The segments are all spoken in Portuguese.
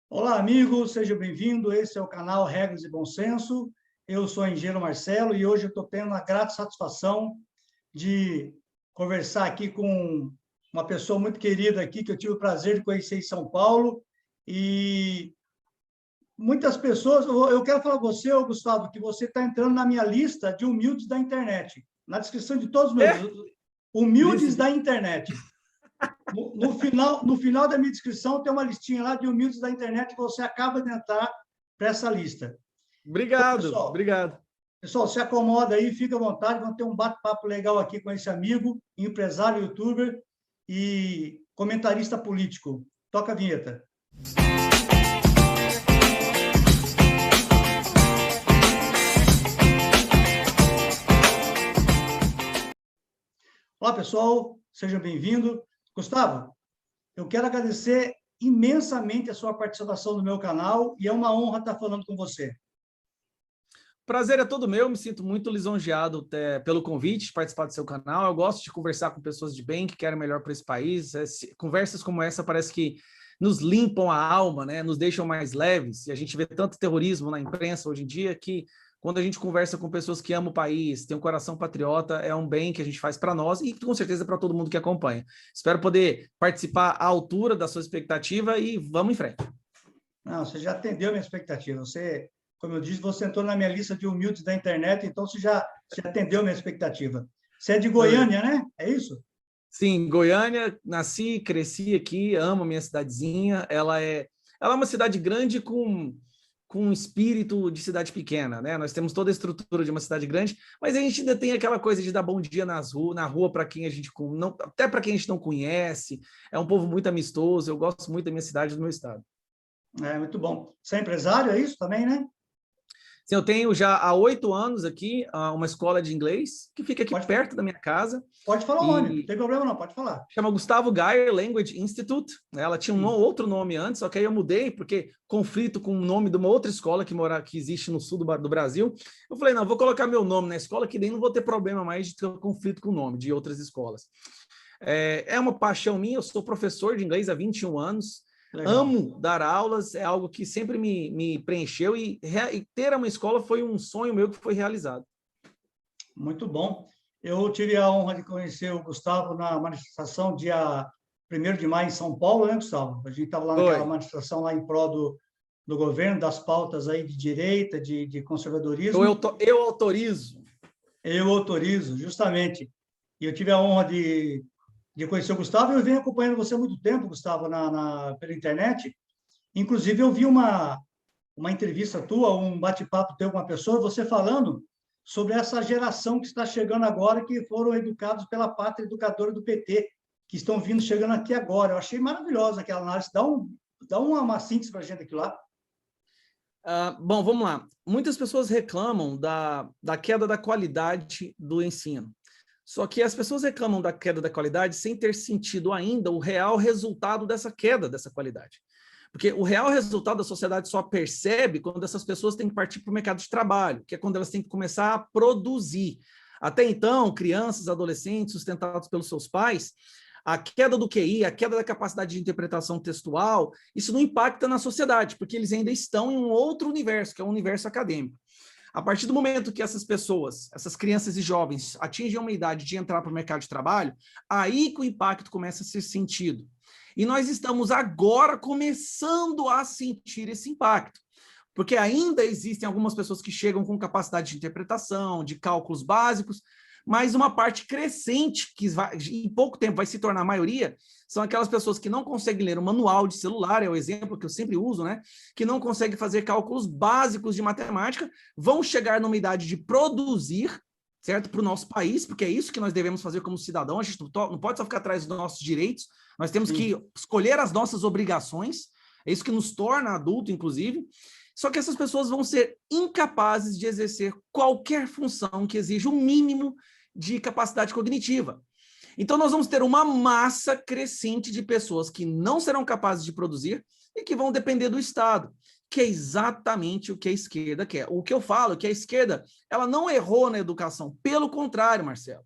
Olá, amigos, seja bem-vindo. Esse é o canal Regras e Bom Senso. Eu sou o engenheiro Marcelo e hoje eu estou tendo a grata satisfação de conversar aqui com uma pessoa muito querida aqui, que eu tive o prazer de conhecer em São Paulo. E muitas pessoas, eu quero falar com você, ô Gustavo, que você está entrando na minha lista de humildes da internet. Na descrição de todos os meus É? humildes Vice. da internet. No final da minha descrição tem uma listinha lá de humildes da internet que você acaba de entrar para essa lista. Então, Obrigado, obrigado. pessoal, se acomoda aí, fica à vontade, vamos ter um bate-papo legal aqui com esse amigo, empresário, youtuber e comentarista político. Toca a vinheta. Olá, pessoal, seja bem-vindo. Gustavo, eu quero agradecer imensamente a sua participação no meu canal e é uma honra estar falando com você. Prazer é todo meu, me sinto muito lisonjeado pelo convite de participar do seu canal. Eu gosto de conversar com pessoas de bem que querem melhor para esse país. Conversas como essa parece que nos limpam a alma, né? Nos deixam mais leves. E a gente vê tanto terrorismo na imprensa hoje em dia que quando a gente conversa com pessoas que amam o país, tem um coração patriota, é um bem que a gente faz para nós e com certeza para todo mundo que acompanha. Espero poder participar à altura da sua expectativa e vamos em frente. Não, você já atendeu a minha expectativa. Você, como eu disse, você entrou na minha lista de humildes da internet, então você atendeu a minha expectativa. Você é de Valeu. Goiânia, né? É isso? Sim, Goiânia, nasci, cresci aqui, amo a minha cidadezinha. Ela é uma cidade grande com um espírito de cidade pequena, né? Nós temos toda a estrutura de uma cidade grande, mas a gente ainda tem aquela coisa de dar bom dia na rua para quem a gente não, até para quem a gente não conhece. É um povo muito amistoso. Eu gosto muito da minha cidade, do meu estado. É, muito bom. Você é empresário, é isso também, né? Sim, eu tenho já há 8 anos aqui uma escola de inglês que fica aqui Pode, perto da minha casa. pode falar o nome, não E tem problema não, pode falar. chama Gustavo Geyer Language Institute. Ela tinha Sim. outro nome antes, só que aí eu mudei, porque conflito com o nome de uma outra escola que existe no sul do Brasil. Eu falei, não, vou colocar meu nome na escola, que daí não vou ter problema mais de ter conflito com o nome de outras escolas. É uma paixão minha, eu sou professor de inglês há 21 anos, Legal. amo dar aulas, é algo que sempre me preencheu e ter uma escola foi um sonho meu que foi realizado. Muito bom. Eu tive a honra de conhecer o Gustavo na manifestação dia 1º de maio em São Paulo, né, Gustavo? A gente estava lá naquela Foi. manifestação lá em prol do governo, das pautas aí de direita, de conservadorismo. Eu autorizo. Eu autorizo, justamente. E eu tive a honra de conhecer o Gustavo, e eu venho acompanhando você há muito tempo, Gustavo, pela internet. Inclusive, eu vi uma entrevista tua, um bate-papo teu com uma pessoa, você falando sobre essa geração que está chegando agora, que foram educados pela pátria educadora do PT, que estão chegando aqui agora. Eu achei maravilhosa aquela análise. Dá uma síntese para a gente aqui lá. Bom, vamos lá. Muitas pessoas reclamam da queda da qualidade do ensino. Só que as pessoas reclamam da queda da qualidade sem ter sentido ainda o real resultado dessa queda dessa qualidade. Porque o real resultado da sociedade só percebe quando essas pessoas têm que partir para o mercado de trabalho, que é quando elas têm que começar a produzir. Até então, crianças, adolescentes, sustentados pelos seus pais, a queda do QI, a queda da capacidade de interpretação textual, isso não impacta na sociedade, porque eles ainda estão em um outro universo, que é o universo acadêmico. A partir do momento que essas pessoas, essas crianças e jovens, atingem uma idade de entrar para o mercado de trabalho, aí que o impacto começa a ser sentido. E nós estamos agora começando a sentir esse impacto, porque ainda existem algumas pessoas que chegam com capacidade de interpretação, de cálculos básicos, mas uma parte crescente, que em pouco tempo vai se tornar a maioria, são aquelas pessoas que não conseguem ler um manual de celular, é o exemplo que eu sempre uso, né? Que não conseguem fazer cálculos básicos de matemática, vão chegar numa idade de produzir, certo? Para o nosso país, porque é isso que nós devemos fazer como cidadão, a gente não pode só ficar atrás dos nossos direitos, nós temos que escolher as nossas obrigações, é isso que nos torna adulto, inclusive. Só que essas pessoas vão ser incapazes de exercer qualquer função que exija o mínimo de capacidade cognitiva. Então, nós vamos ter uma massa crescente de pessoas que não serão capazes de produzir e que vão depender do Estado, que é exatamente o que a esquerda quer. O que eu falo é que a esquerda ela não errou na educação, pelo contrário, Marcelo.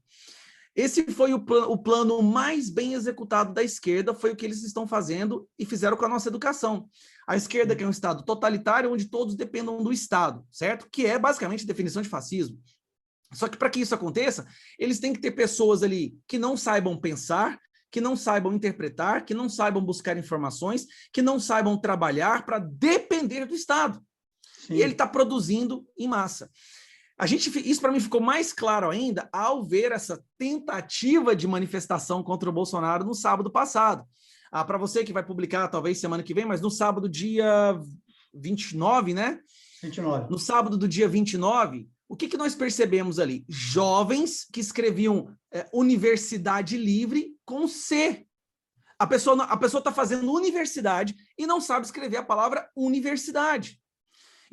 Esse foi o plano mais bem executado da esquerda, foi o que eles estão fazendo e fizeram com a nossa educação. A esquerda quer um Estado totalitário, onde todos dependam do Estado, certo? Que é basicamente a definição de fascismo. Só que para que isso aconteça, eles têm que ter pessoas ali que não saibam pensar, que não saibam interpretar, que não saibam buscar informações, que não saibam trabalhar para depender do Estado. Sim. E ele está produzindo em massa. Isso para mim ficou mais claro ainda ao ver essa tentativa de manifestação contra o Bolsonaro no sábado passado. Para você que vai publicar talvez semana que vem, mas no sábado, dia 29, né? 29. No sábado do dia 29, o que nós percebemos ali? Jovens que escreviam Universidade Livre com C. A pessoa está fazendo universidade e não sabe escrever a palavra universidade.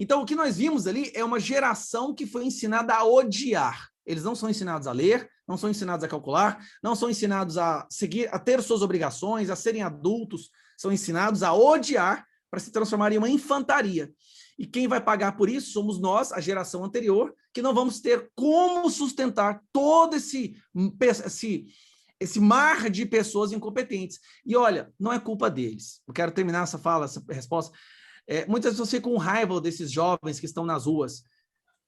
Então, o que nós vimos ali é uma geração que foi ensinada a odiar. Eles não são ensinados a ler, não são ensinados a calcular, não são ensinados a seguir, a ter suas obrigações, a serem adultos, são ensinados a odiar para se transformar em uma infantaria. E quem vai pagar por isso somos nós, a geração anterior, que não vamos ter como sustentar todo esse mar de pessoas incompetentes. E olha, não é culpa deles. Eu quero terminar essa fala, essa resposta. Muitas pessoas ficam com raiva desses jovens que estão nas ruas.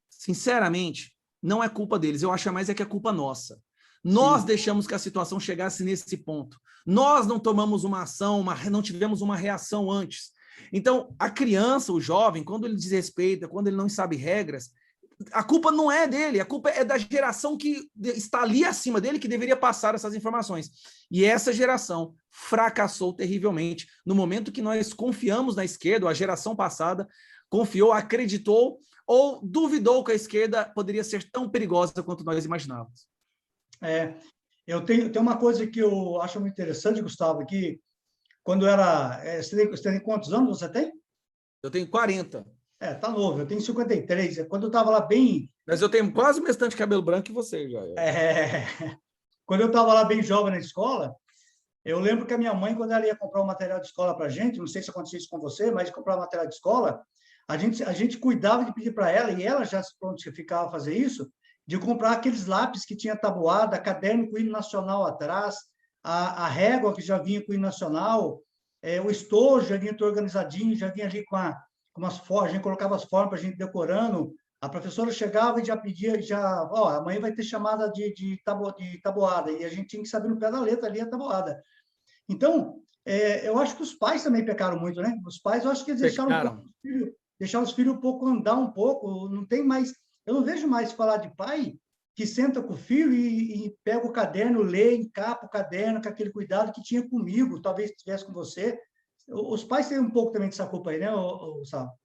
Sinceramente, não é culpa deles. Eu acho mais que é culpa nossa. Nós deixamos que a situação chegasse nesse ponto. Nós não tomamos uma ação, não tivemos uma reação antes. Então, a criança, o jovem, quando ele desrespeita, quando ele não sabe regras, a culpa não é dele, a culpa é da geração que está ali acima dele, que deveria passar essas informações. E essa geração fracassou terrivelmente. No momento que nós confiamos na esquerda, a geração passada confiou, acreditou ou duvidou que a esquerda poderia ser tão perigosa quanto nós imaginávamos. Eu tenho uma coisa que eu acho muito interessante, Gustavo, que quando era... Você tem quantos anos você tem? Eu tenho 40. Tá novo, eu tenho 53. Quando eu estava lá bem... Mas eu tenho quase o mesmo tanto de cabelo branco que você já. Quando eu estava lá bem jovem na escola, eu lembro que a minha mãe, quando ela ia comprar um material de escola para a gente, não sei se acontecia isso com você, mas comprar um material de escola, a gente cuidava de pedir para ela, e ela já se prontificava a fazer isso, de comprar aqueles lápis que tinha tabuada, caderno com o hino nacional atrás, a régua que já vinha com o hino nacional, o estojo já vinha tudo organizadinho, já vinha ali com umas formas, a gente colocava as formas para a gente decorando, a professora chegava e já pedia, amanhã vai ter chamada de tabuada, e a gente tinha que saber no pé da letra ali a tabuada. Então, eu acho que os pais também pecaram muito, né? Os pais, eu acho que eles deixaram os filhos um pouco andar um pouco, não tem mais... Eu não vejo mais falar de pai que senta com o filho e pega o caderno, lê, encapa o caderno com aquele cuidado que tinha comigo, talvez tivesse com você. Os pais têm um pouco também dessa culpa aí, né, Sal?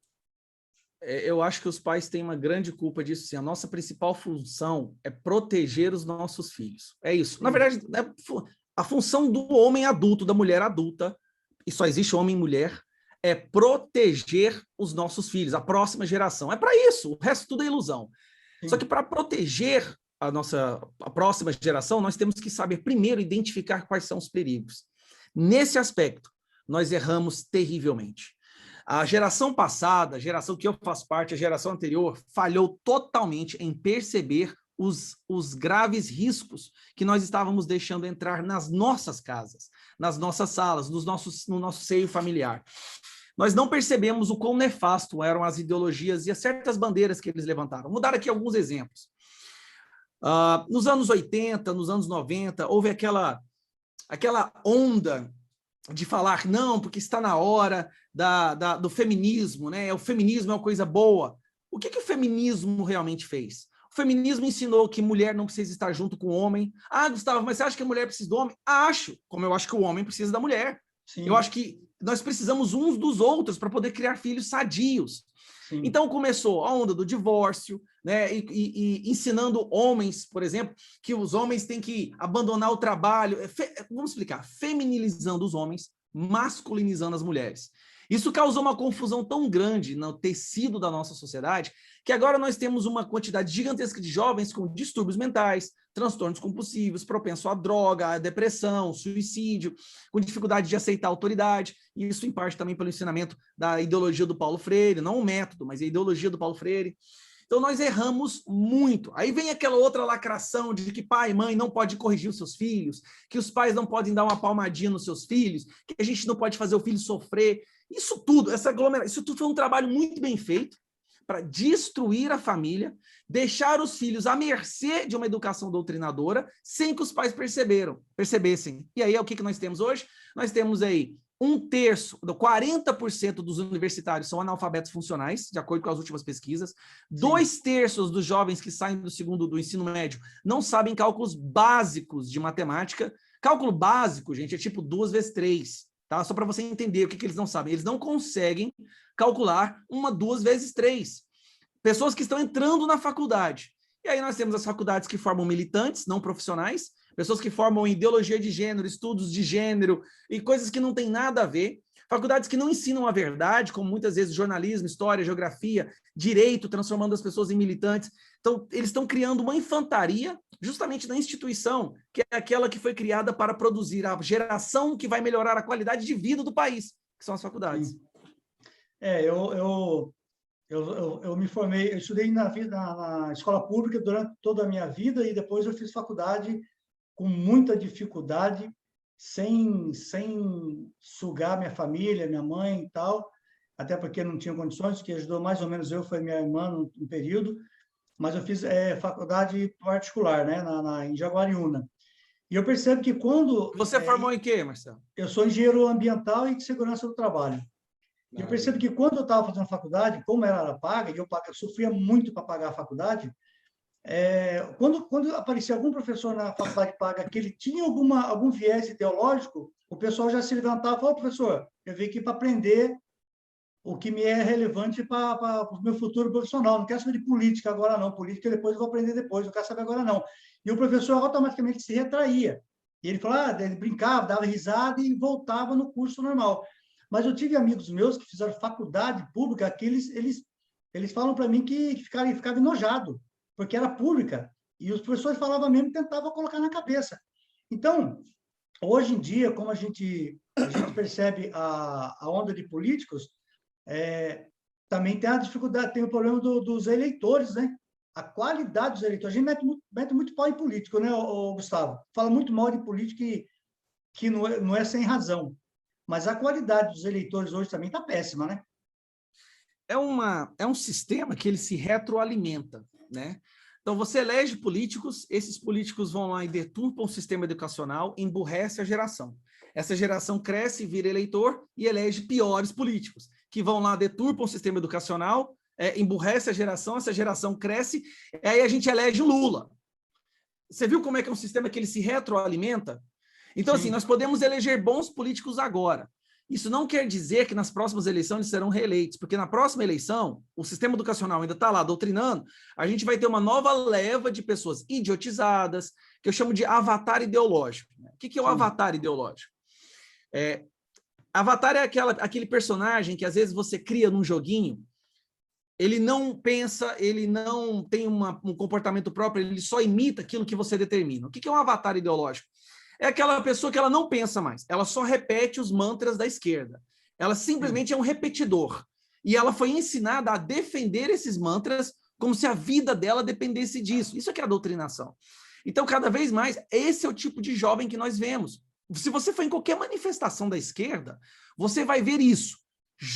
Eu acho que os pais têm uma grande culpa disso, sim. A nossa principal função é proteger os nossos filhos. É isso. Na verdade, a função do homem adulto, da mulher adulta, e só existe homem e mulher, é proteger os nossos filhos, a próxima geração. É para isso, o resto tudo é ilusão. Sim. Só que para proteger a próxima geração, nós temos que saber primeiro identificar quais são os perigos. Nesse aspecto, nós erramos terrivelmente. A geração passada, a geração que eu faço parte, a geração anterior, falhou totalmente em perceber os graves riscos que nós estávamos deixando entrar nas nossas casas, nas nossas salas, no nosso seio familiar. Nós não percebemos o quão nefasto eram as ideologias e as certas bandeiras que eles levantaram. Vou dar aqui alguns exemplos. Nos anos 80, nos anos 90, houve aquela onda de falar, não, porque está na hora do feminismo, né? O feminismo é uma coisa boa. O que o feminismo realmente fez? O feminismo ensinou que mulher não precisa estar junto com o homem. Gustavo, mas você acha que a mulher precisa do homem? Acho, como eu acho que o homem precisa da mulher. Sim. Eu acho que nós precisamos uns dos outros para poder criar filhos sadios. Sim. Então começou a onda do divórcio, né? E ensinando homens, por exemplo, que os homens têm que abandonar o trabalho. Vamos explicar. Feminilizando os homens, masculinizando as mulheres. Isso causou uma confusão tão grande no tecido da nossa sociedade que agora nós temos uma quantidade gigantesca de jovens com distúrbios mentais, transtornos compulsivos, propensos à droga, à depressão, suicídio, com dificuldade de aceitar a autoridade. E isso em parte também pelo ensinamento da ideologia do Paulo Freire, não o método, mas a ideologia do Paulo Freire. Então, nós erramos muito. Aí vem aquela outra lacração de que pai e mãe não pode corrigir os seus filhos, que os pais não podem dar uma palmadinha nos seus filhos, que a gente não pode fazer o filho sofrer. Isso tudo, isso tudo foi um trabalho muito bem feito para destruir a família, deixar os filhos à mercê de uma educação doutrinadora, sem que os pais percebessem. E aí, o que nós temos hoje? Nós temos aí 1/3, 40% dos universitários são analfabetos funcionais, de acordo com as últimas pesquisas. Sim. 2/3 dos jovens que saem do ensino médio não sabem cálculos básicos de matemática. Cálculo básico, gente, é tipo 2 vezes 3, tá? Só para você entender o que eles não sabem. Eles não conseguem calcular 2 vezes 3. Pessoas que estão entrando na faculdade. E aí nós temos as faculdades que formam militantes, não profissionais, pessoas que formam ideologia de gênero, estudos de gênero e coisas que não têm nada a ver. Faculdades que não ensinam a verdade, como muitas vezes jornalismo, história, geografia, direito, transformando as pessoas em militantes. Então, eles estão criando uma infantaria justamente na instituição, que é aquela que foi criada para produzir a geração que vai melhorar a qualidade de vida do país, que são as faculdades. Sim. Eu me formei, eu estudei na escola pública durante toda a minha vida e depois eu fiz faculdade com muita dificuldade, sem sugar minha família, minha mãe e tal, até porque não tinha condições, que ajudou mais ou menos foi minha irmã no período, mas eu fiz faculdade particular, né, em Jaguariúna. E eu percebo que quando... Você formou em quê, Marcelo? Eu sou engenheiro ambiental e de segurança do trabalho. E eu percebo que quando eu estava fazendo faculdade, como ela era paga, e eu sofria muito para pagar a faculdade, quando aparecia algum professor na faculdade paga que ele tinha algum viés ideológico, o pessoal já se levantava e falou: professor, eu vim aqui para aprender o que me é relevante para o meu futuro profissional. Não quero saber de política agora, não. Política depois eu vou aprender depois, não quero saber agora, não. E o professor automaticamente se retraía. E ele falava, ele brincava, dava risada e voltava no curso normal. Mas eu tive amigos meus que fizeram faculdade pública, que eles falam para mim que ficavam enojados, porque era pública, e os professores falavam mesmo, tentavam colocar na cabeça. Então, hoje em dia, como a gente percebe a onda de políticos, também tem a dificuldade, tem o problema dos eleitores, né? A qualidade dos eleitores. A gente mete muito pau em político, né, Gustavo? Fala muito mal de político que não é sem razão. Mas a qualidade dos eleitores hoje também está péssima, né? É um sistema que ele se retroalimenta, né? Então, você elege políticos, esses políticos vão lá e deturpam o sistema educacional, emburrece a geração. Essa geração cresce, vira eleitor e elege piores políticos, que vão lá, deturpam o sistema educacional, emburrece a geração, essa geração cresce, e aí a gente elege o Lula. Você viu como é que é um sistema que ele se retroalimenta? Então, assim, nós podemos eleger bons políticos agora. Isso não quer dizer que nas próximas eleições eles serão reeleitos, porque na próxima eleição, o sistema educacional ainda está lá doutrinando, a gente vai ter uma nova leva de pessoas idiotizadas, que eu chamo de avatar ideológico. O que é o avatar ideológico? Avatar é aquele personagem que às vezes você cria num joguinho, ele não pensa, ele não tem um comportamento próprio, ele só imita aquilo que você determina. O que é um avatar ideológico? É aquela pessoa que ela não pensa mais, ela só repete os mantras da esquerda. Ela simplesmente é um repetidor. E ela foi ensinada a defender esses mantras como se a vida dela dependesse disso. Isso é que é a doutrinação. Então, cada vez mais, esse é o tipo de jovem que nós vemos. Se você for em qualquer manifestação da esquerda, você vai ver isso.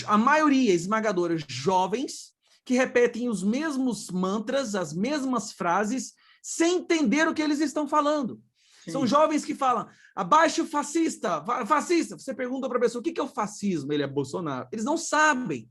A maioria esmagadora, jovens que repetem os mesmos mantras, as mesmas frases, sem entender o que eles estão falando. Sim. São jovens que falam, abaixo o fascista, fascista. Você pergunta para a pessoa, o que é o fascismo? Ele é Bolsonaro. Eles não sabem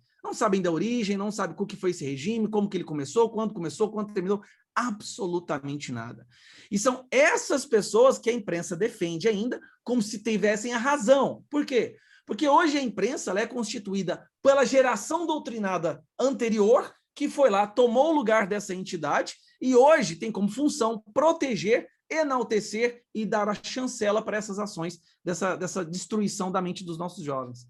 da origem, não sabem o que foi esse regime, como que ele começou, quando terminou, absolutamente nada. E são essas pessoas que a imprensa defende ainda como se tivessem a razão. Por quê? Porque hoje a imprensa ela é constituída pela geração doutrinada anterior, que foi lá, tomou o lugar dessa entidade, e hoje tem como função proteger, enaltecer e dar a chancela para essas ações, dessa destruição da mente dos nossos jovens.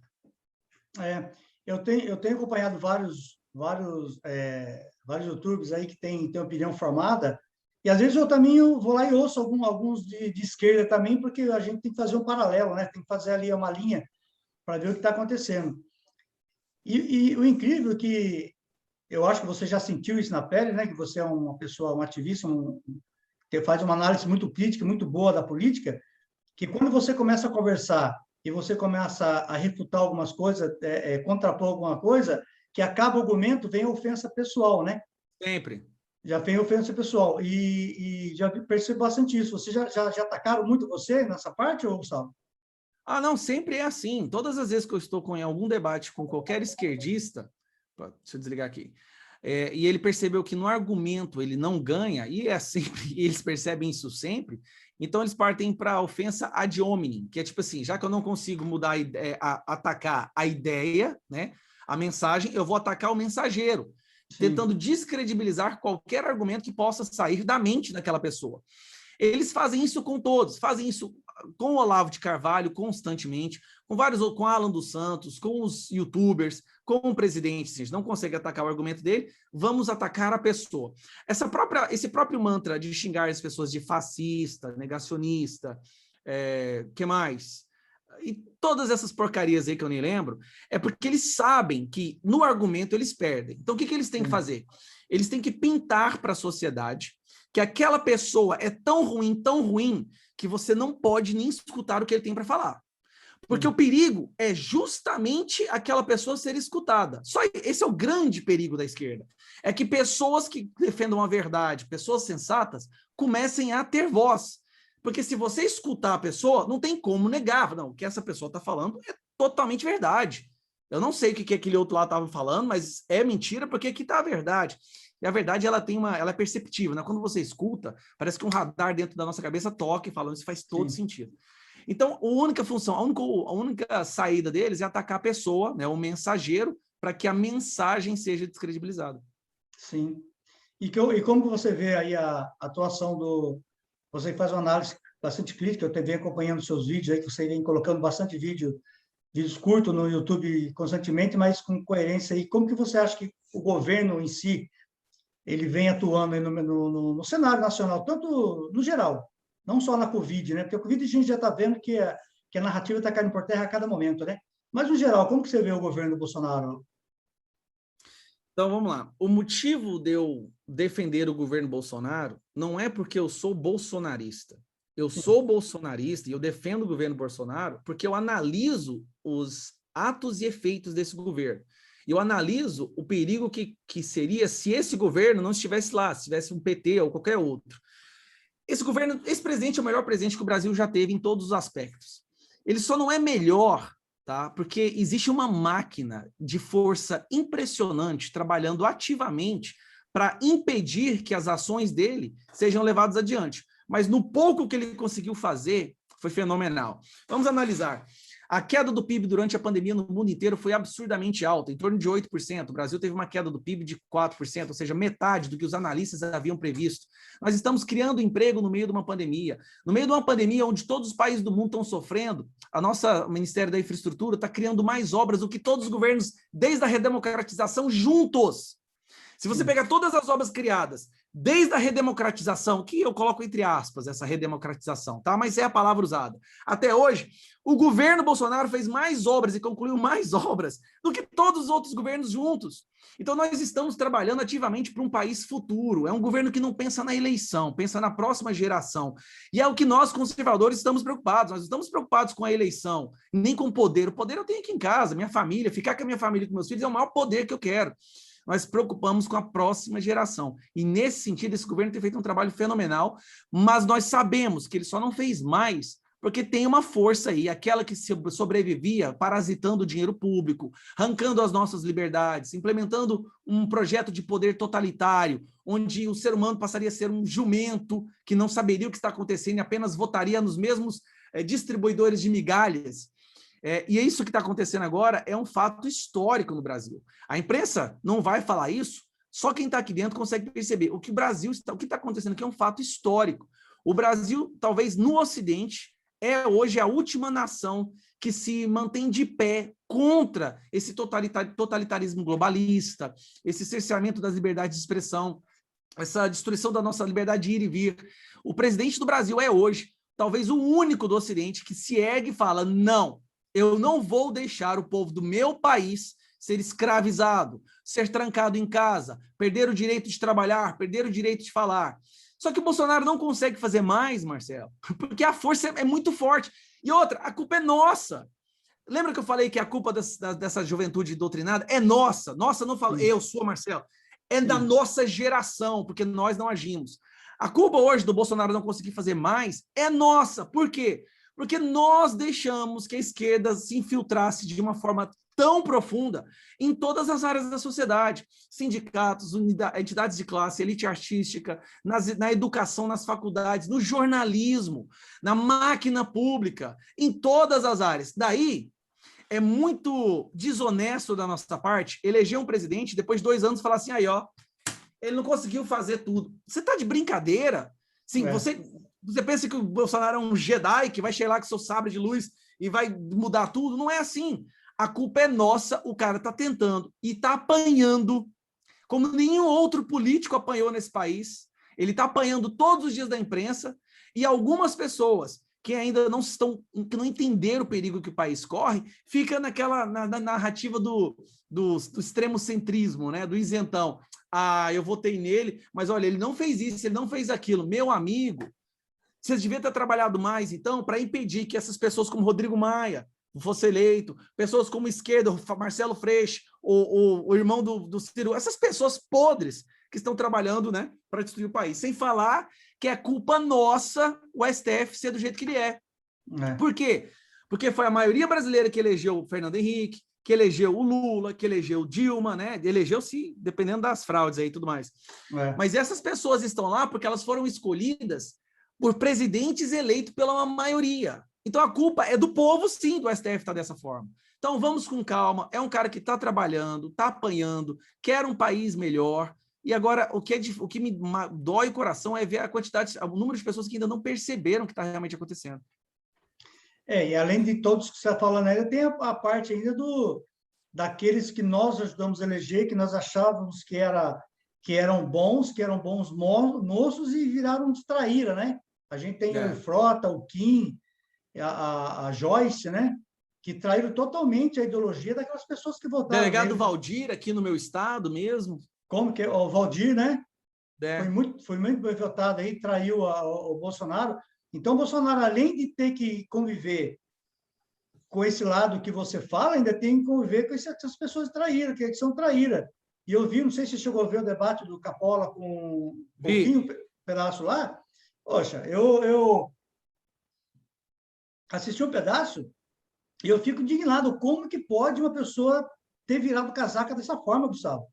Eu tenho acompanhado vários YouTubers aí que têm opinião formada, e às vezes eu também vou lá e ouço alguns de esquerda também, porque a gente tem que fazer um paralelo, né? Tem que fazer ali uma linha para ver o que está acontecendo. E o incrível é que eu acho que você já sentiu isso na pele, né? Que você é uma pessoa, um ativista, que faz uma análise muito crítica, muito boa da política, que quando você começa a conversar e você começa a refutar algumas coisas, contrapor alguma coisa, que acaba o argumento, vem a ofensa pessoal, né? Sempre. Já vem a ofensa pessoal. E já percebo bastante isso. Você já atacaram muito você nessa parte, ou Gustavo? Ah, não, sempre é assim. Todas as vezes que eu estou em algum debate com qualquer esquerdista, deixa eu desligar aqui, e ele percebeu que no argumento ele não ganha, e é sempre, e eles percebem isso sempre, então eles partem para a ofensa ad hominem, que é tipo assim, já que eu não consigo mudar, atacar a ideia, né, a mensagem, eu vou atacar o mensageiro, Sim, tentando descredibilizar qualquer argumento que possa sair da mente daquela pessoa. Eles fazem isso com todos, fazem isso com o Olavo de Carvalho constantemente, com vários, com Alan dos Santos, com os youtubers, com o presidente. Se a gente não consegue atacar o argumento dele, vamos atacar a pessoa. Esse próprio mantra de xingar as pessoas de fascista, negacionista, que mais? E todas essas porcarias aí que eu nem lembro, é porque eles sabem que no argumento eles perdem. Então o que eles têm que sim. fazer? Eles têm que pintar para a sociedade que aquela pessoa é tão ruim, que você não pode nem escutar o que ele tem para falar. Porque o perigo é justamente aquela pessoa ser escutada. Só esse é o grande perigo da esquerda. É que pessoas que defendam a verdade, pessoas sensatas, comecem a ter voz. Porque se você escutar a pessoa, não tem como negar. Não, o que essa pessoa está falando é totalmente verdade. Eu não sei o que aquele outro lá estava falando, mas é mentira, porque aqui está a verdade. E a verdade, ela é perceptível, né? Quando você escuta, parece que um radar dentro da nossa cabeça toca e fala, isso faz todo sentido. Então, a única função, a única saída deles é atacar a pessoa, né, o mensageiro, para que a mensagem seja descredibilizada. Sim. E como que você vê aí a atuação Você faz uma análise bastante crítica, eu venho acompanhando seus vídeos aí, que você vem colocando bastante vídeos curtos no YouTube constantemente, mas com coerência aí. Como que você acha que o governo em si, ele vem atuando aí no cenário nacional, tanto no geral, não só na Covid, né? Porque a Covid a gente já está vendo que a narrativa está caindo por terra a cada momento, né? Mas, no geral, como que você vê o governo Bolsonaro? Então, vamos lá. O motivo de eu defender o governo Bolsonaro não é porque eu sou bolsonarista. Eu sou bolsonarista e eu defendo o governo Bolsonaro porque eu analiso os atos e efeitos desse governo. Eu analiso o perigo que seria se esse governo não estivesse lá, se tivesse um PT ou qualquer outro. Esse presidente é o melhor presidente que o Brasil já teve em todos os aspectos. Ele só não é melhor, tá? Porque existe uma máquina de força impressionante trabalhando ativamente para impedir que as ações dele sejam levadas adiante. Mas no pouco que ele conseguiu fazer, foi fenomenal. Vamos analisar. A queda do PIB durante a pandemia no mundo inteiro foi absurdamente alta, em torno de 8%. O Brasil teve uma queda do PIB de 4%, ou seja, metade do que os analistas haviam previsto. Nós estamos criando emprego no meio de uma pandemia. No meio de uma pandemia onde todos os países do mundo estão sofrendo, o Ministério da Infraestrutura está criando mais obras do que todos os governos, desde a redemocratização, juntos. Se você pegar todas as obras criadas, desde a redemocratização, que eu coloco entre aspas essa redemocratização, tá? Mas é a palavra usada. Até hoje, o governo Bolsonaro fez mais obras e concluiu mais obras do que todos os outros governos juntos. Então, nós estamos trabalhando ativamente para um país futuro. É um governo que não pensa na eleição, pensa na próxima geração. E é o que nós, conservadores, estamos preocupados. Nós estamos preocupados com a eleição, nem com o poder. O poder eu tenho aqui em casa, minha família, ficar com a minha família e com meus filhos é o maior poder que eu quero. Nós preocupamos com a próxima geração. E, nesse sentido, esse governo tem feito um trabalho fenomenal, mas nós sabemos que ele só não fez mais porque tem uma força aí, aquela que sobrevivia parasitando o dinheiro público, arrancando as nossas liberdades, implementando um projeto de poder totalitário, onde o ser humano passaria a ser um jumento que não saberia o que está acontecendo e apenas votaria nos mesmos distribuidores de migalhas. E isso que está acontecendo agora é um fato histórico no Brasil. A imprensa não vai falar isso, só quem está aqui dentro consegue perceber. O que está acontecendo aqui é um fato histórico. O Brasil, talvez no Ocidente, é hoje a última nação que se mantém de pé contra esse totalitarismo globalista, esse cerceamento das liberdades de expressão, essa destruição da nossa liberdade de ir e vir. O presidente do Brasil é hoje, talvez o único do Ocidente que se ergue e fala, não, eu não vou deixar o povo do meu país ser escravizado, ser trancado em casa, perder o direito de trabalhar, perder o direito de falar. Só que o Bolsonaro não consegue fazer mais, Marcelo, porque a força é muito forte. E outra, a culpa é nossa. Lembra que eu falei que a culpa dessa juventude doutrinada é nossa? Nossa, não falo eu sou, Marcelo. É da nossa geração, porque nós não agimos. A culpa hoje do Bolsonaro não conseguir fazer mais é nossa. Por quê? Porque nós deixamos que a esquerda se infiltrasse de uma forma tão profunda em todas as áreas da sociedade. Sindicatos, entidades de classe, elite artística, na educação, nas faculdades, no jornalismo, na máquina pública, em todas as áreas. Daí, é muito desonesto da nossa parte eleger um presidente, depois de 2 anos, falar assim, aí, ó, ele não conseguiu fazer tudo. Você tá de brincadeira? Sim, você pensa que o Bolsonaro é um Jedi que vai chegar lá com seu sabre de luz e vai mudar tudo? Não é assim. A culpa é nossa, o cara tá tentando e tá apanhando como nenhum outro político apanhou nesse país. Ele tá apanhando todos os dias da imprensa e algumas pessoas que ainda que não entenderam o perigo que o país corre, fica na narrativa do extremo centrismo, né? Do isentão. Ah, eu votei nele, mas olha, ele não fez isso, ele não fez aquilo. Meu amigo, vocês deviam ter trabalhado mais, então, para impedir que essas pessoas como Rodrigo Maia fosse eleito, pessoas como esquerda, Marcelo Freixo, o irmão do Ciro, essas pessoas podres que estão trabalhando, né, para destruir o país. Sem falar que é culpa nossa o STF ser do jeito que ele é. Por quê? Porque foi a maioria brasileira que elegeu o Fernando Henrique, que elegeu o Lula, que elegeu Dilma, né? Elegeu-se dependendo das fraudes aí e tudo mais. Mas essas pessoas estão lá porque elas foram escolhidas por presidentes eleitos pela maioria. Então a culpa é do povo, sim, do STF estar dessa forma. Então vamos com calma. É um cara que está trabalhando, está apanhando, quer um país melhor. E agora, o que me dói o coração é ver o número de pessoas que ainda não perceberam o que está realmente acontecendo. E além de todos que você está falando ainda, tem a parte ainda daqueles que nós ajudamos a eleger, que nós achávamos que eram bons moços e viraram uns traíra, né? A gente tem o Frota, o Kim, a Joyce, né? Que traíram totalmente a ideologia daquelas pessoas que votaram. Delegado Valdir, aqui no meu estado mesmo. Como que é? O Valdir, né? É. Foi muito bem votado aí, traiu o Bolsonaro. Então, o Bolsonaro, além de ter que conviver com esse lado que você fala, ainda tem que conviver com essas pessoas traíras, que são traíras. E eu vi, não sei se você chegou a ver o debate do Capola com um pouquinho, pedaço lá. Poxa, eu assisti um pedaço e eu fico indignado. Como que pode uma pessoa ter virado casaca dessa forma, Gustavo?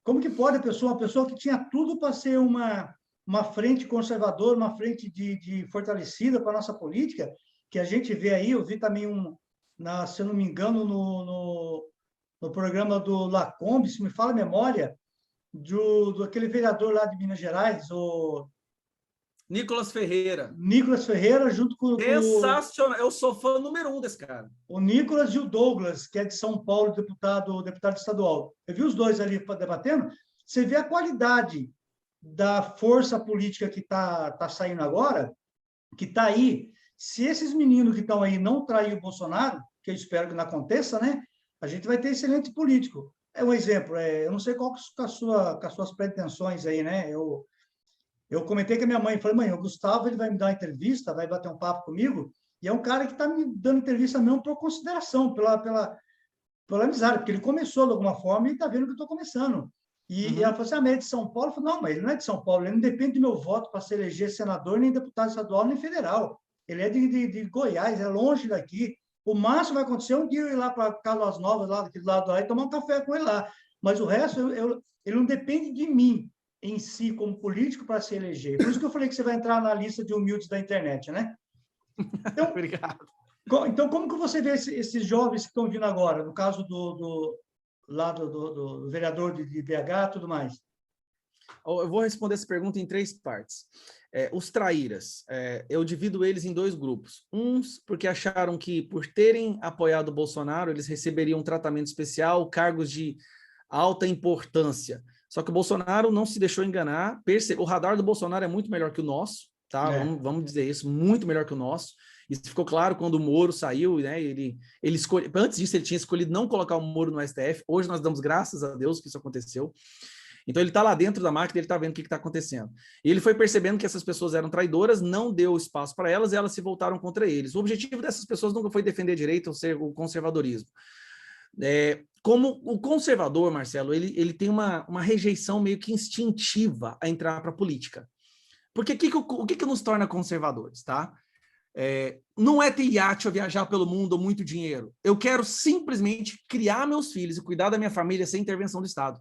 Como que pode uma pessoa que tinha tudo para ser uma frente conservadora, uma frente de fortalecida para a nossa política, que a gente vê aí, eu vi também se eu não me engano, no programa do Lacombe, se me fala a memória, do aquele vereador lá de Minas Gerais, o Nicolas Ferreira. Nicolas Ferreira, junto com sensacional. Eu sou fã número 1 desse cara. O Nicolas e o Douglas, que é de São Paulo, deputado estadual. Eu vi os dois ali debatendo. Você vê a qualidade da força política que tá saindo agora, que está aí. Se esses meninos que estão aí não traírem o Bolsonaro, que eu espero que não aconteça, né? A gente vai ter excelente político. É um exemplo. Eu não sei qual que com as suas pretensões aí, né? Eu comentei com a minha mãe, falei, mãe, o Gustavo ele vai me dar uma entrevista, vai bater um papo comigo, e é um cara que está me dando entrevista mesmo por consideração, pela amizade, porque ele começou de alguma forma e está vendo que eu estou começando. E ela falou assim, mas é de São Paulo? Eu falei, não, mas ele não é de São Paulo, ele não depende do meu voto para se eleger senador, nem deputado estadual, nem federal. Ele é de Goiás, é longe daqui. O máximo vai acontecer um dia eu ir lá para Caldas Novas, lá daquele lado lá, e tomar um café com ele lá. Mas o resto, ele não depende de mim em si, como político, para se eleger. Por isso que eu falei que você vai entrar na lista de humildes da internet, né? Então, obrigado. Então, como que você vê esses jovens que estão vindo agora, no caso do vereador de BH e tudo mais? Eu vou responder essa pergunta em 3 partes. Os traíras, eu divido eles em 2 grupos. Uns porque acharam que, por terem apoiado o Bolsonaro, eles receberiam um tratamento especial, cargos de alta importância. Só que o Bolsonaro não se deixou enganar. O radar do Bolsonaro é muito melhor que o nosso, tá? Vamos dizer isso, muito melhor que o nosso. Isso ficou claro quando o Moro saiu, né? Antes disso, ele tinha escolhido não colocar o Moro no STF. Hoje nós damos graças a Deus que isso aconteceu. Então ele está lá dentro da máquina, ele está vendo o que está acontecendo. E ele foi percebendo que essas pessoas eram traidoras, não deu espaço para elas e elas se voltaram contra eles. O objetivo dessas pessoas nunca foi defender direito ou ser o conservadorismo. Como o conservador, Marcelo, ele tem uma rejeição meio que instintiva a entrar para a política. Porque o que nos torna conservadores, tá? Não é ter iate ou viajar pelo mundo ou muito dinheiro. Eu quero simplesmente criar meus filhos e cuidar da minha família sem intervenção do Estado.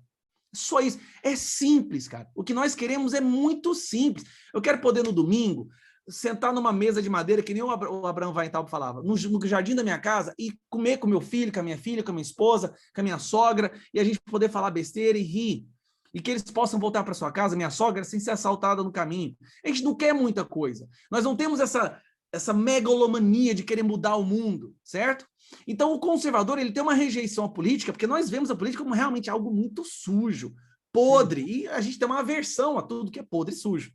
Só isso. É simples, cara. O que nós queremos é muito simples. Eu quero poder, no domingo, sentar numa mesa de madeira, que nem o Abraham Weintraub falava, no jardim da minha casa e comer com meu filho, com a minha filha, com a minha esposa, com a minha sogra, e a gente poder falar besteira e rir. E que eles possam voltar para sua casa, minha sogra, sem ser assaltada no caminho. A gente não quer muita coisa. Nós não temos essa megalomania de querer mudar o mundo, certo? Então, o conservador, ele tem uma rejeição à política, porque nós vemos a política como realmente algo muito sujo, podre, e a gente tem uma aversão a tudo que é podre e sujo.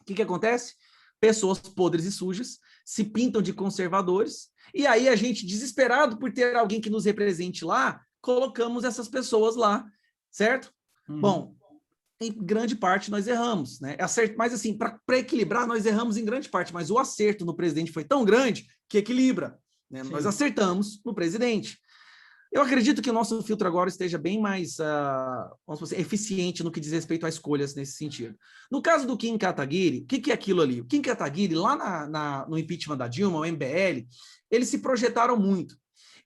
O que acontece? Pessoas podres e sujas se pintam de conservadores, e aí a gente, desesperado por ter alguém que nos represente lá, colocamos essas pessoas lá, certo? Bom, em grande parte nós erramos, né? Mas assim, para equilibrar, nós erramos em grande parte, mas o acerto no presidente foi tão grande que equilibra, né? Nós acertamos no presidente. Eu acredito que o nosso filtro agora esteja bem mais vamos dizer, eficiente no que diz respeito a escolhas nesse sentido. No caso do Kim Kataguiri, o que é aquilo ali? O Kim Kataguiri, lá no impeachment da Dilma, o MBL, eles se projetaram muito.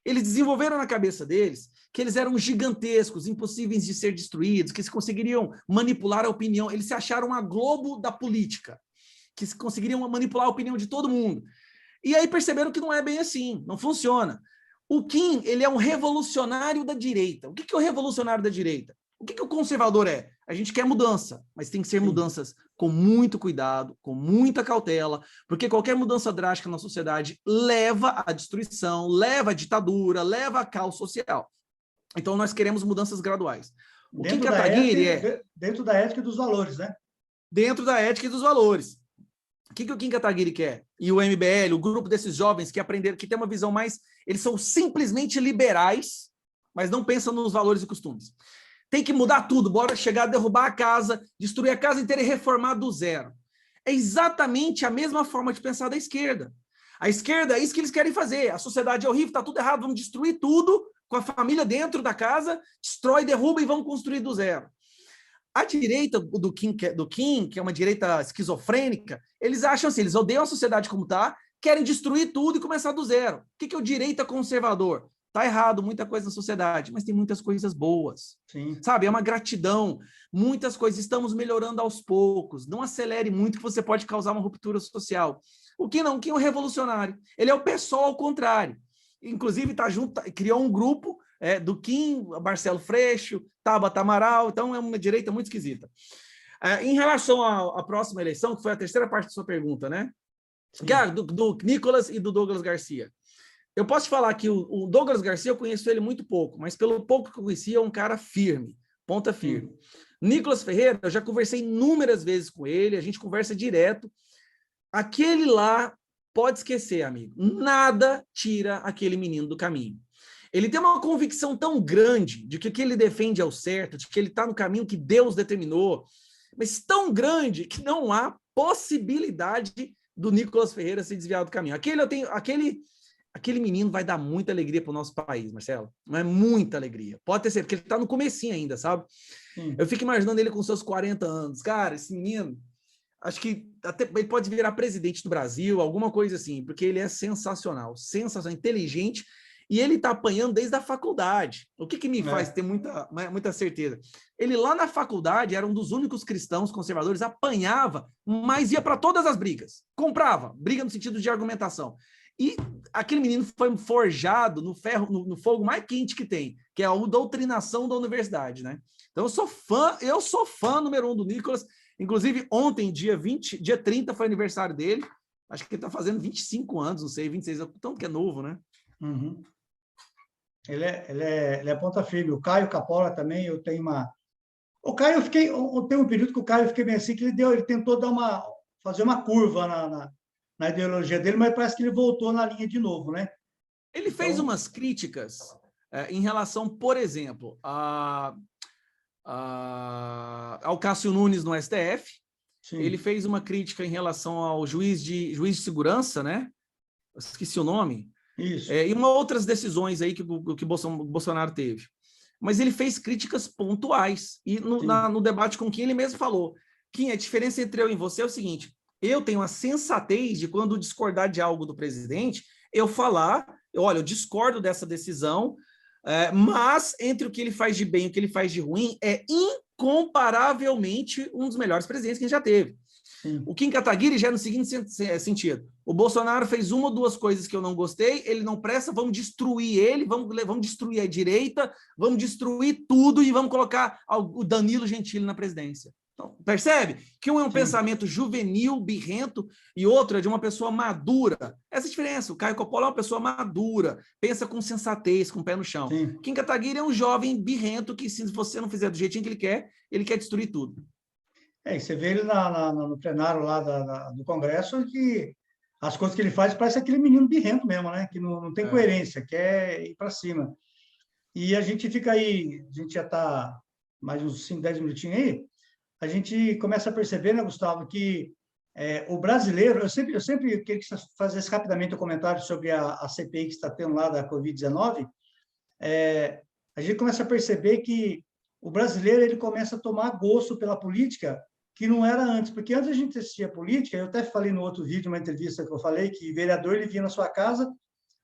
Eles desenvolveram na cabeça deles que eles eram gigantescos, impossíveis de ser destruídos, que eles conseguiriam manipular a opinião. Eles se acharam a Globo da política, que conseguiriam manipular a opinião de todo mundo. E aí perceberam que não é bem assim, não funciona. O Kim, ele é um revolucionário da direita. O que é o revolucionário da direita? O que o conservador é? A gente quer mudança, mas tem que ser mudanças com muito cuidado, com muita cautela, porque qualquer mudança drástica na sociedade leva à destruição, leva à ditadura, leva a caos social. Então, nós queremos mudanças graduais. O Kim Kataguiri dentro da ética e dos valores, né? Dentro da ética e dos valores. O que o Kim Kataguiri quer? E o MBL, o grupo desses jovens que aprenderam, que tem uma visão mais... Eles são simplesmente liberais, mas não pensam nos valores e costumes. Tem que mudar tudo, bora chegar, derrubar a casa, destruir a casa inteira e reformar do zero. É exatamente a mesma forma de pensar da esquerda. A esquerda é isso que eles querem fazer. A sociedade é horrível, está tudo errado, vamos destruir tudo, com a família dentro da casa, destrói, derruba e vamos construir do zero. A direita do Kim, que é uma direita esquizofrênica, eles acham assim, eles odeiam a sociedade como está, querem destruir tudo e começar do zero. O que é o direita conservador? Está errado, muita coisa na sociedade, mas tem muitas coisas boas. Sim. Sabe, é uma gratidão. Muitas coisas, estamos melhorando aos poucos. Não acelere muito que você pode causar uma ruptura social. O Kim não, o Kim é um revolucionário. Ele é o PSOL ao contrário. Inclusive, criou um grupo do Kim, Marcelo Freixo, Tabata Amaral, então é uma direita muito esquisita. Em relação à próxima eleição, que foi a terceira parte da sua pergunta, né? Do Nicolas e do Douglas Garcia. Eu posso te falar que o Douglas Garcia, eu conheço ele muito pouco, mas pelo pouco que eu conheci, é um cara firme, ponta firme. Nicolas Ferreira, eu já conversei inúmeras vezes com ele, a gente conversa direto. Aquele lá, pode esquecer, amigo. Nada tira aquele menino do caminho. Ele tem uma convicção tão grande de que o que ele defende é o certo, de que ele está no caminho que Deus determinou, mas tão grande que não há possibilidade do Nicolas Ferreira se desviar do caminho. Aquele menino vai dar muita alegria para o nosso país, Marcelo. Não é muita alegria. Pode ter certeza, porque ele está no comecinho ainda, sabe? Eu fico imaginando ele com seus 40 anos. Cara, esse menino, acho que até ele pode virar presidente do Brasil, alguma coisa assim, porque ele é sensacional, inteligente, e ele está apanhando desde a faculdade. O que me faz ter muita certeza? Ele lá na faculdade era um dos únicos cristãos conservadores, apanhava, mas ia para todas as brigas. Comprava, briga no sentido de argumentação. E aquele menino foi forjado no fogo mais quente que tem, que é a doutrinação da universidade, né? Então eu sou fã número 1 do Nicolas. Inclusive, ontem, dia 30, foi aniversário dele. Acho que ele está fazendo 25 anos, não sei, 26, tanto que é novo, né? Uhum. Ele é ponta firme. O Caio Capola também, eu tenho uma... O Caio, tem um período que o Caio fiquei bem assim, que ele tentou fazer uma curva na ideologia dele, mas parece que ele voltou na linha de novo, né? Ele fez umas críticas em relação, por exemplo, ao Cássio Nunes no STF. Sim. Ele fez uma crítica em relação ao juiz de segurança, né? Esqueci o nome. Isso. E uma outras decisões aí que Bolsonaro teve. Mas ele fez críticas pontuais. E no debate com quem ele mesmo falou, Kim, a diferença entre eu e você é o seguinte: eu tenho a sensatez de, quando discordar de algo do presidente, eu falar, olha, eu discordo dessa decisão, mas entre o que ele faz de bem e o que ele faz de ruim, é incomparavelmente um dos melhores presidentes que a gente já teve. Sim. O Kim Kataguiri já é no seguinte sentido: o Bolsonaro fez uma ou duas coisas que eu não gostei, ele não presta, vamos destruir ele, vamos destruir a direita, vamos destruir tudo e vamos colocar o Danilo Gentili na presidência. Então, percebe? Que um é um pensamento juvenil, birrento, e outro é de uma pessoa madura. Essa é a diferença. O Caio Coppola é uma pessoa madura, pensa com sensatez, com o pé no chão. Sim. Kim Kataguiri é um jovem birrento que, se você não fizer do jeitinho que ele quer destruir tudo. E você vê ele no plenário lá do Congresso, que as coisas que ele faz parece aquele menino birrento mesmo, né? Que não tem coerência, quer ir para cima. E a gente fica aí, a gente já está mais uns 5, 10 minutinhos aí, a gente começa a perceber, né, Gustavo, que o brasileiro, eu sempre queria que você fizesse rapidamente um comentário sobre a CPI que está tendo lá da Covid-19, a gente começa a perceber que o brasileiro ele começa a tomar gosto pela política que não era antes, porque antes a gente assistia política, eu até falei no outro vídeo, uma entrevista que eu falei, que vereador ele vinha na sua casa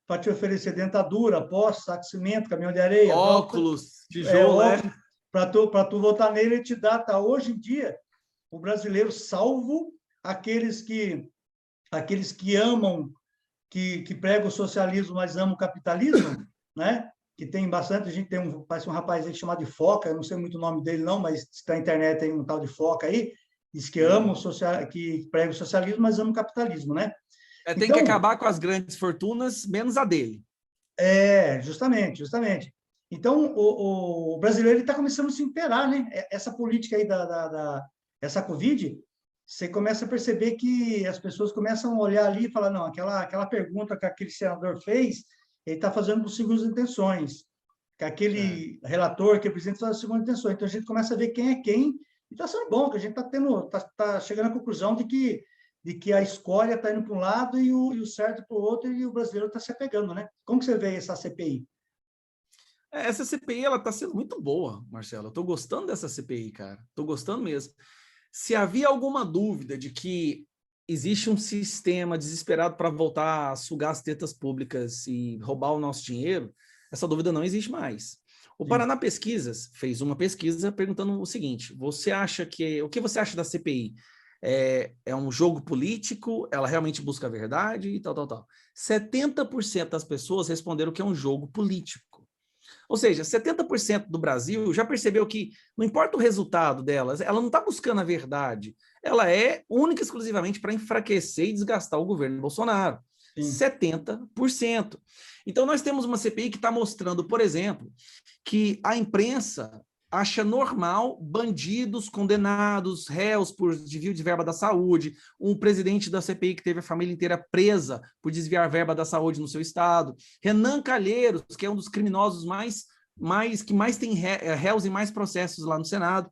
para te oferecer dentadura, poste, saco de cimento, caminhão de areia, óculos, tijolo, para tu votar nele e te dar. Tá? Hoje em dia, o brasileiro, salvo aqueles que amam, que pregam o socialismo, mas amam o capitalismo, né? Que tem bastante, a gente parece um rapaz aí chamado de Foca, eu não sei muito o nome dele não, mas está na internet tem um tal de Foca aí, diz que ama que prega o socialismo, mas ama o capitalismo, né? Tem que acabar com as grandes fortunas, menos a dele. Justamente. Então, o brasileiro está começando a se inteirar, né? Essa política aí essa Covid, você começa a perceber que as pessoas começam a olhar ali e falar, não, aquela pergunta que aquele senador fez, ele está fazendo com segundas intenções, que aquele relator, que o presidente faz segundas intenções. Então, a gente começa a ver quem é quem, e está sendo bom, que a gente está chegando à conclusão de que a escória está indo para um lado e o certo para o outro, e o brasileiro está se apegando, né? Como que você vê essa CPI? Essa CPI está sendo muito boa, Marcelo. Eu estou gostando dessa CPI, cara. Estou gostando mesmo. Se havia alguma dúvida de que existe um sistema desesperado para voltar a sugar as tetas públicas e roubar o nosso dinheiro, essa dúvida não existe mais. O Paraná Pesquisas fez uma pesquisa perguntando o seguinte: o que você acha da CPI? É um jogo político? Ela realmente busca a verdade? E tal. 70% das pessoas responderam que é um jogo político. Ou seja, 70% do Brasil já percebeu que não importa o resultado delas, ela não está buscando a verdade. Ela é única e exclusivamente para enfraquecer e desgastar o governo Bolsonaro. Sim. 70%. Então, nós temos uma CPI que está mostrando, por exemplo, que a imprensa acha normal bandidos, condenados, réus por desvio de verba da saúde, um presidente da CPI que teve a família inteira presa por desviar verba da saúde no seu estado, Renan Calheiros, que é um dos criminosos que mais tem réus e mais processos lá no Senado,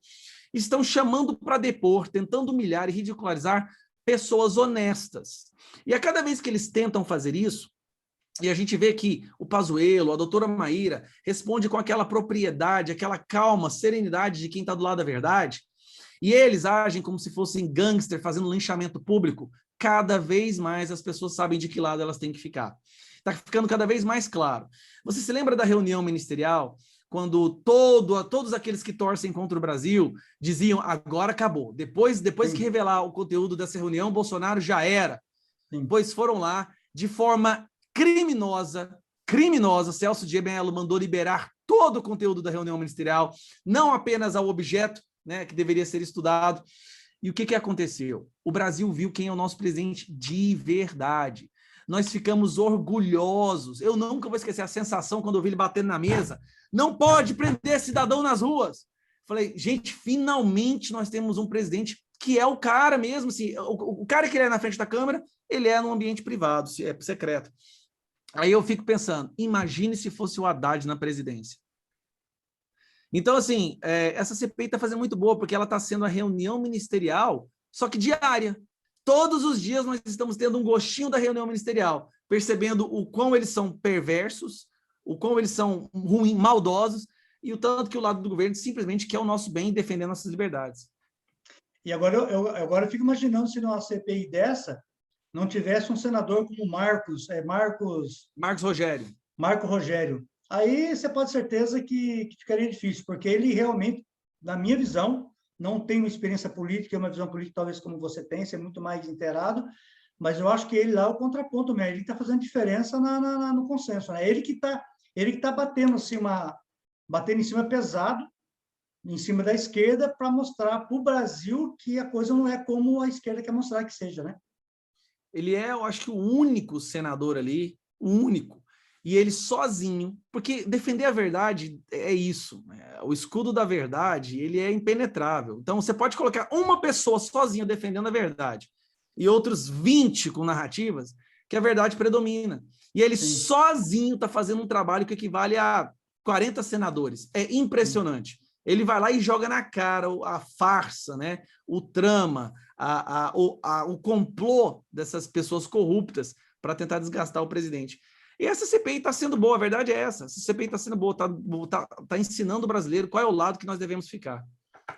estão chamando para depor, tentando humilhar e ridicularizar pessoas honestas. E a cada vez que eles tentam fazer isso, e a gente vê que o Pazuello, a doutora Maíra, responde com aquela propriedade, aquela calma, serenidade de quem está do lado da verdade, e eles agem como se fossem gangster fazendo linchamento público. Cada vez mais as pessoas sabem de que lado elas têm que ficar. Está ficando cada vez mais claro. Você se lembra da reunião ministerial, quando todos aqueles que torcem contra o Brasil diziam, agora acabou. Depois que revelar o conteúdo dessa reunião, Bolsonaro já era. Pois foram lá, de forma criminosa, Celso de Mello mandou liberar todo o conteúdo da reunião ministerial, não apenas ao objeto, né, que deveria ser estudado. E o que aconteceu? O Brasil viu quem é o nosso presidente de verdade. Nós ficamos orgulhosos. Eu nunca vou esquecer a sensação quando eu vi ele batendo na mesa. Não pode prender cidadão nas ruas. Falei, gente, finalmente nós temos um presidente que é o cara mesmo, assim, o cara que ele é na frente da câmera, ele é num ambiente privado, é secreto. Aí eu fico pensando, imagine se fosse o Haddad na presidência. Então, assim, essa CPI está fazendo muito boa, porque ela está sendo a reunião ministerial, só que diária. Todos os dias nós estamos tendo um gostinho da reunião ministerial, percebendo o quão eles são perversos, o quão eles são ruins, maldosos, e o tanto que o lado do governo simplesmente quer o nosso bem e defender nossas liberdades. E agora eu fico imaginando se numa CPI dessa não tivesse um senador como Marcos Rogério. Marco Rogério. Aí você pode ter certeza que ficaria difícil, porque ele realmente, na minha visão, não tem uma experiência política, uma visão política talvez como você tem, você é muito mais inteirado, mas eu acho que ele lá é o contraponto mesmo, ele está fazendo diferença no consenso, né? Ele que tá batendo em cima pesado, em cima da esquerda, para mostrar para o Brasil que a coisa não é como a esquerda quer mostrar que seja, né? Ele é, eu acho que o único senador ali, o único, e ele sozinho, porque defender a verdade é isso, né? O escudo da verdade, ele é impenetrável. Então, você pode colocar uma pessoa sozinha defendendo a verdade e outros 20 com narrativas, que a verdade predomina. E ele Sim. sozinho está fazendo um trabalho que equivale a 40 senadores. É impressionante. Ele vai lá e joga na cara a farsa, né? O trama, o complô dessas pessoas corruptas para tentar desgastar o presidente. E essa CPI está sendo boa, a verdade é essa. Essa CPI está sendo boa, tá ensinando o brasileiro qual é o lado que nós devemos ficar.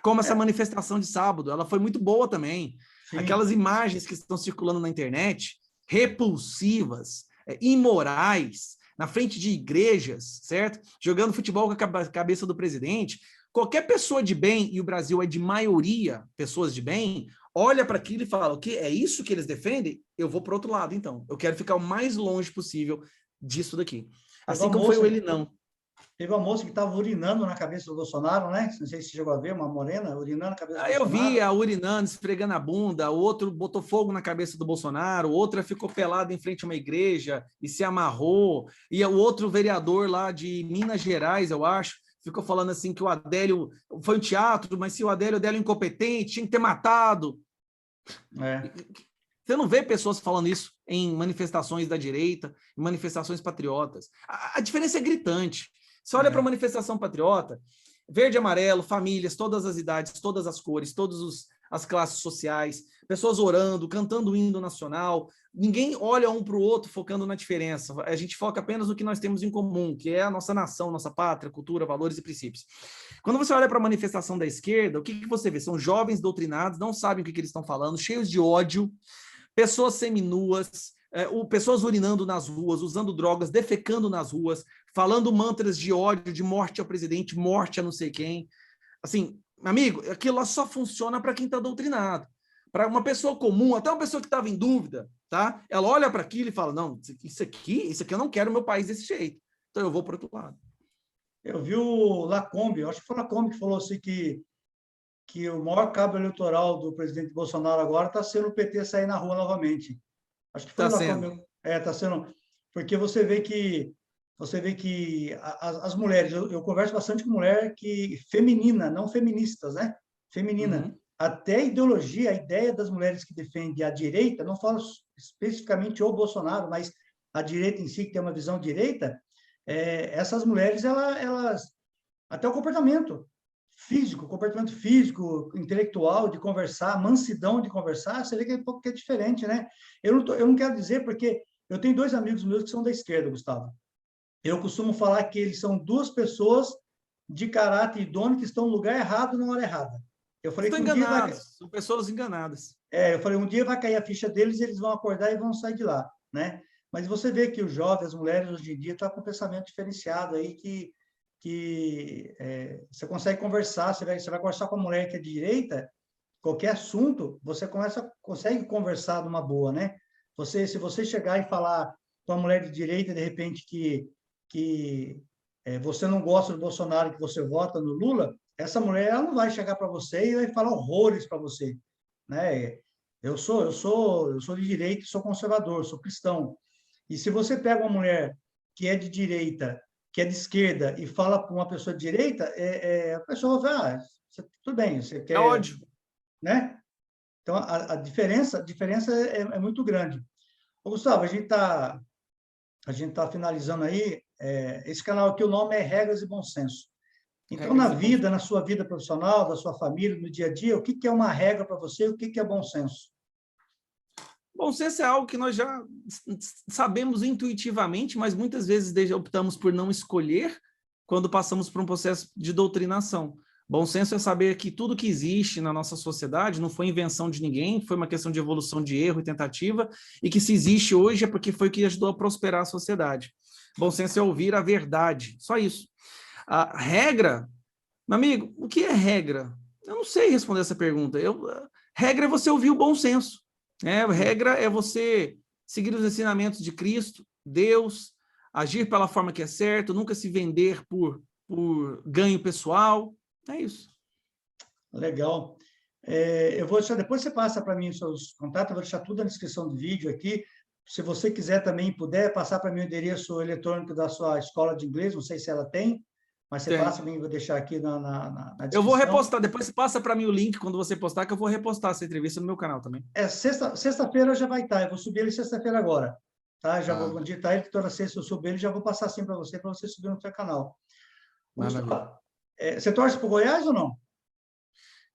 Como essa manifestação de sábado, ela foi muito boa também. Sim. Aquelas imagens que estão circulando na internet, repulsivas, imorais, na frente de igrejas, certo? Jogando futebol com a cabeça do presidente. Qualquer pessoa de bem, e o Brasil é de maioria pessoas de bem, olha para aquilo e fala, o que é isso que eles defendem? Eu vou para o outro lado, então. Eu quero ficar o mais longe possível disso daqui. Assim como foi o ele não. Teve uma moça que estava urinando na cabeça do Bolsonaro, né? Não sei se você chegou a ver, uma morena urinando na cabeça do Bolsonaro. Eu vi a urinando, esfregando a bunda, o outro botou fogo na cabeça do Bolsonaro, outra ficou pelada em frente a uma igreja e se amarrou, e o outro vereador lá de Minas Gerais, eu acho, ficou falando assim que o Adélio foi um teatro, mas se o Adélio é incompetente, tinha que ter matado. Você não vê pessoas falando isso em manifestações da direita, em manifestações patriotas. A diferença é gritante. Você olha para a manifestação patriota, verde e amarelo, famílias, todas as idades, todas as cores, todas as classes sociais, pessoas orando, cantando o hino nacional. Ninguém olha um para o outro focando na diferença. A gente foca apenas no que nós temos em comum, que é a nossa nação, nossa pátria, cultura, valores e princípios. Quando você olha para a manifestação da esquerda, o que você vê? São jovens doutrinados, não sabem o que eles estão falando, cheios de ódio, pessoas seminuas, pessoas urinando nas ruas, usando drogas, defecando nas ruas, falando mantras de ódio, de morte ao presidente, morte a não sei quem. Assim, amigo, aquilo lá só funciona para quem está doutrinado. Para uma pessoa comum, até uma pessoa que estava em dúvida, tá? Ela olha para aquilo e fala, não, isso aqui eu não quero meu país desse jeito. Então eu vou para o outro lado. Eu vi o Lacombe, acho que foi o Lacombe que falou assim que o maior cabo eleitoral do presidente Bolsonaro agora está sendo o PT sair na rua novamente. Acho que foi o Lacombe. Está sendo. Porque você vê que as mulheres, eu converso bastante com mulher feminina, não feministas, né? Feminina. Uhum. Até a ideologia, a ideia das mulheres que defendem a direita, não falo especificamente o Bolsonaro, mas a direita em si, que tem uma visão direita, essas mulheres, elas até o comportamento físico, intelectual, de conversar, mansidão de conversar, você vê que é diferente, né? Eu não quero dizer, porque eu tenho 2 amigos meus que são da esquerda, Gustavo. Eu costumo falar que eles são 2 pessoas de caráter idôneo que estão no lugar errado na hora errada. Eu falei que são pessoas enganadas. Eu falei, um dia vai cair a ficha deles e eles vão acordar e vão sair de lá, né? Mas você vê que os jovens, as mulheres hoje em dia estão com um pensamento diferenciado aí você consegue conversar, você vai conversar com a mulher que é de direita, qualquer assunto, você consegue conversar numa boa, né? Se você chegar e falar com a mulher de direita, de repente, que você não gosta do Bolsonaro, que você vota no Lula, essa mulher ela não vai chegar para você e vai falar horrores para você, né? Eu sou de direita, sou conservador, sou cristão. E se você pega uma mulher que é de direita, que é de esquerda, e fala para uma pessoa de direita, a pessoa vai falar, tudo bem, você quer... É ódio. Né? Então, a diferença é muito grande. Ô, Gustavo, a gente tá finalizando aí. Esse canal aqui, o nome é Regras e Bom Senso. Então, Regras e bom senso. na sua vida profissional, da sua família, no dia a dia, o que que é uma regra para você? O que que é bom senso? Bom senso é algo que nós já sabemos intuitivamente, mas muitas vezes optamos por não escolher quando passamos por um processo de doutrinação. Bom senso é saber que tudo que existe na nossa sociedade não foi invenção de ninguém, foi uma questão de evolução de erro e tentativa, e que se existe hoje é porque foi o que ajudou a prosperar a sociedade. Bom senso é ouvir a verdade, só isso. A regra, meu amigo, o que é regra? Eu não sei responder essa pergunta. Regra é você ouvir o bom senso. Regra é você seguir os ensinamentos de Cristo, Deus, agir pela forma que é certo, nunca se vender por ganho pessoal. É isso. Legal. Eu vou deixar, depois você passa para mim os seus contatos, eu vou deixar tudo na descrição do vídeo aqui. Se você quiser também, puder passar para mim o endereço eletrônico da sua escola de inglês, não sei se ela tem, mas você passa para mim, vou deixar aqui na descrição. Eu vou repostar, depois você passa para mim o link quando você postar, que eu vou repostar essa entrevista no meu canal também. Sexta-feira já vai estar, eu vou subir ele sexta-feira agora. Tá? Já vou digitar ele, que toda sexta eu subo ele, já vou passar assim para você subir no seu canal. Você torce para o Goiás ou não?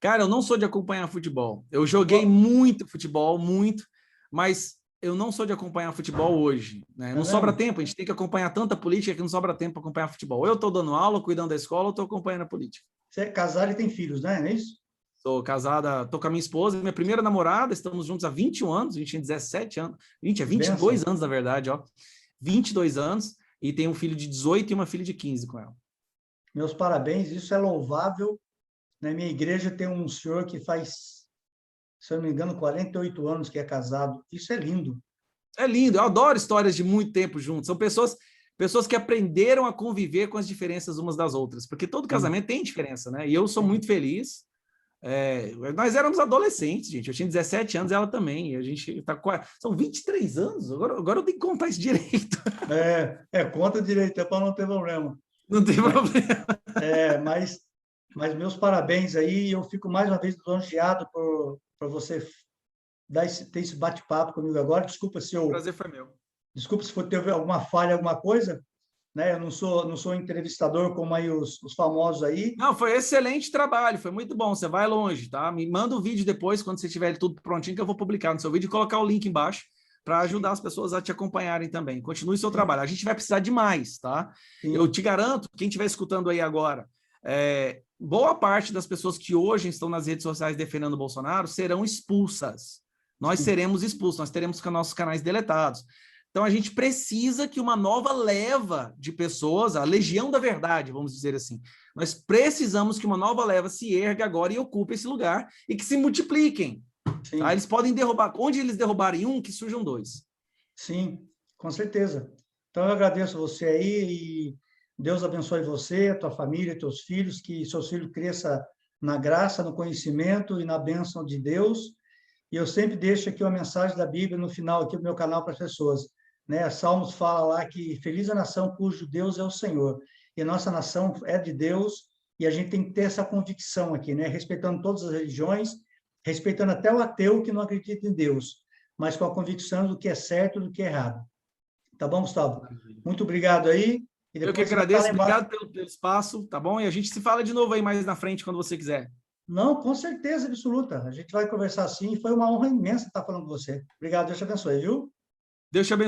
Cara, eu não sou de acompanhar futebol. Eu joguei muito futebol, muito, mas eu não sou de acompanhar futebol hoje. Né? Não sobra tempo, a gente tem que acompanhar tanta política que não sobra tempo para acompanhar futebol. Eu estou dando aula, cuidando da escola, ou estou acompanhando a política. Você é casado e tem filhos, né? Não é isso? Sou casada, estou com a minha esposa, minha primeira namorada, estamos juntos há 21 anos, a gente tem 17 anos, 22 anos, na verdade, ó. 22 anos, e tem um filho de 18 e uma filha de 15 com ela. Meus parabéns, isso é louvável. Na minha igreja tem um senhor que faz, se eu não me engano, 48 anos que é casado. Isso é lindo. É lindo, eu adoro histórias de muito tempo juntos. São pessoas que aprenderam a conviver com as diferenças umas das outras, porque todo casamento tem diferença, né? E eu sou muito feliz. Nós éramos adolescentes, gente. Eu tinha 17 anos, ela também. E a gente tá são 23 anos. Agora eu tenho que contar isso direito. Conta direito, para não ter problema. Não tem problema. Mas meus parabéns aí. Eu fico mais uma vez lisonjeado por você ter esse bate-papo comigo agora. Desculpa se O prazer foi meu. Desculpa se teve alguma falha, alguma coisa. Né? Eu não sou entrevistador como aí os famosos aí. Não, foi excelente trabalho, foi muito bom. Você vai longe, tá? Me manda o vídeo depois, quando você tiver tudo prontinho, que eu vou publicar no seu vídeo e colocar o link embaixo para ajudar as pessoas a te acompanharem também. Continue seu trabalho. A gente vai precisar de mais, tá? Sim. Eu te garanto, quem estiver escutando aí agora, boa parte das pessoas que hoje estão nas redes sociais defendendo o Bolsonaro serão expulsas. Nós seremos expulsos, nós teremos nossos canais deletados. Então, a gente precisa que uma nova leva de pessoas, a legião da verdade, vamos dizer assim, nós precisamos que uma nova leva se ergue agora e ocupe esse lugar e que se multipliquem. Tá? Eles podem derrubar, onde eles derrubarem um, que surjam dois. Sim, com certeza. Então, eu agradeço você aí e Deus abençoe você, a tua família, teus filhos, que seus filhos cresçam na graça, no conhecimento e na bênção de Deus. E eu sempre deixo aqui uma mensagem da Bíblia no final aqui do meu canal para as pessoas. Né? Salmos fala lá que feliz a nação cujo Deus é o Senhor. E a nossa nação é de Deus e a gente tem que ter essa convicção aqui, né? Respeitando todas as religiões, respeitando até o ateu que não acredita em Deus, mas com a convicção do que é certo e do que é errado. Tá bom, Gustavo? Muito obrigado aí. E eu que agradeço, obrigado pelo espaço, tá bom? E a gente se fala de novo aí mais na frente, quando você quiser. Não, com certeza absoluta. A gente vai conversar assim. Foi uma honra imensa estar falando com você. Obrigado, Deus te abençoe, viu? Deus te abençoe.